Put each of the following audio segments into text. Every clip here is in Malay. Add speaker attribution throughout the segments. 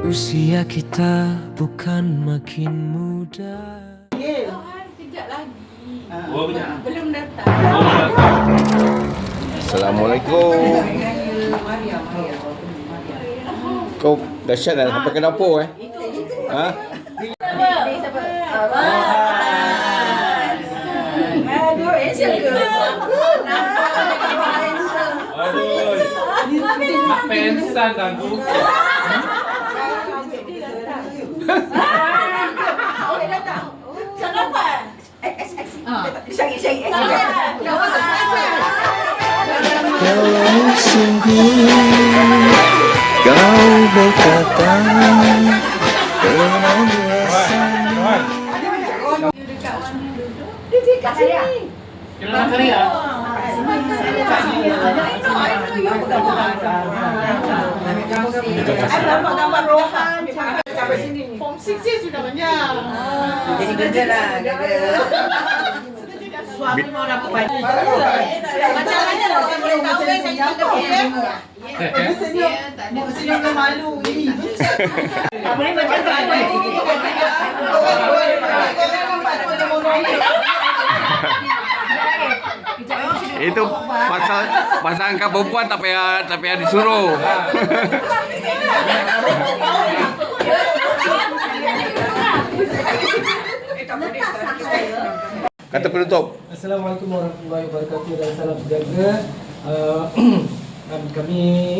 Speaker 1: Usia kita bukan makin muda.
Speaker 2: Sekejap lagi.
Speaker 3: Oh, banyak.
Speaker 2: Belum datang.
Speaker 4: Assalamualaikum. Kau dahsyat dah sampai ke dapur Ha?
Speaker 2: Aduh, esok ke?
Speaker 3: Aduh. Nak pensan dah aku.
Speaker 2: Okey, datang. Kenapa? Syari.
Speaker 1: Kalau sungguh kau berkata dengan biasa.
Speaker 2: Dia dekat sini.
Speaker 3: Kita nak cari ah.
Speaker 2: Gambar Rohan sampai sini. Form 6 je sudah banyak. Jadi kerja lah. Suami mau dapat baju. Macam mana orang boleh tahu kan saya kita okey? Senyum ke malu ini. Tak boleh macam tu.
Speaker 4: Itu pasal angkat perempuan tak payah disuruh. Kata penutup.
Speaker 5: Assalamualaikum warahmatullahi wabarakatuh dan salam sejahtera. Kami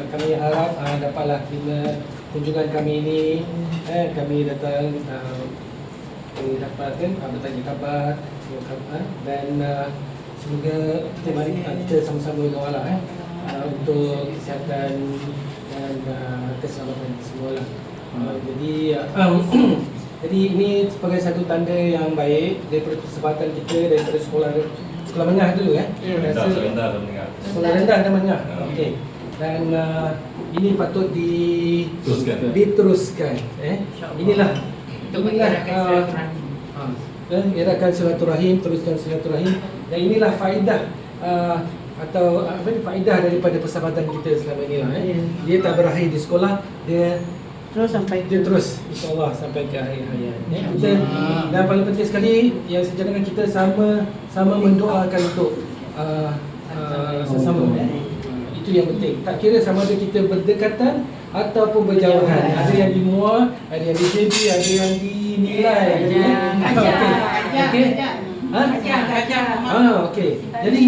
Speaker 5: kami harap dapatlah terima kunjungan kami ini. Kami datang kami dapat bertanya khabar dan semoga kita sama-sama doalah untuk kesihatan dan keselamatan semua lah. Jadi ini sebagai satu tanda yang baik daripada persahabatan kita daripada sekolah menengah dulu sekolah rendah dan menengah. Okey. Dan ini patut diteruskan. Inilah eratkan silaturahim, teruskan silaturahim, dan inilah faedah atau faedah daripada persahabatan kita selama ini. Dia tak berakhir di sekolah, dia terus insya-Allah sampai ke akhir hayat. Dan paling penting sekali yang sejalankan kita sama mendoakan untuk sesama. Itu yang penting. Tak kira sama ada kita berdekatan ataupun berjauhan. Ada yang di MUA, ada yang di JB, ada yang dinilai. Okey. Jadi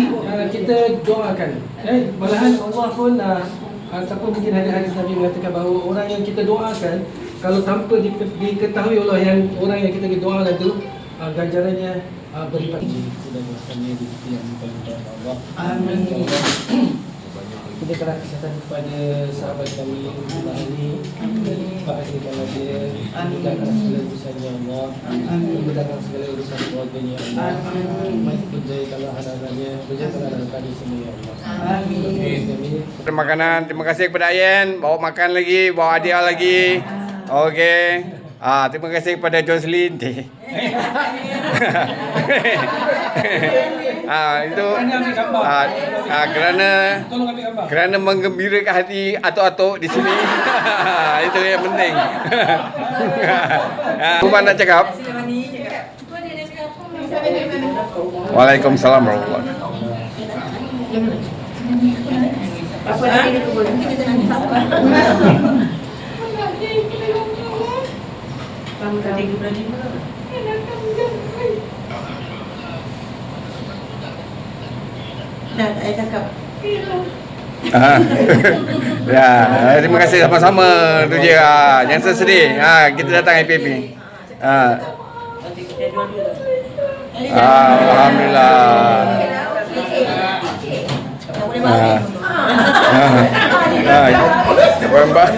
Speaker 5: kita doakan. Malahan Allah pun ataupun mungkin hadis Nabi mengatakan bahawa orang yang kita doakan, kalau tanpa diketahui oleh orang yang kita doakan itu, ganjarannya berlipat. Sudah bersamanya di yang Allah. Amin. Kita kerana kesihatan kepada sahabat kami ini, bahagiakanlah dia, mudahkan segala urusannya Allah, mudahkan segala urusan keluarganya Allah, berjayakanlah anak-anaknya, berjayakanlah anak-anak di sini Allah. Amin.
Speaker 4: Makanan, terima kasih kepada Ayen, bawa makan lagi, bawa hadiah lagi. Okey. Terima kasih kepada Jocelyn. Itu kerana menggembirakan hati atuk-atuk di sini. Itu yang penting. Tuan nak cakap? Waalaikumsalam warahmatullahi wabarakatuh.
Speaker 2: Apa lagi dia boleh kita nak kamu tadi berani mana? Tak cakap.
Speaker 4: Ya, terima kasih sama-sama tu je. Jangan sedih. Kita datang happy-happy. Alhamdulillah. Nampak?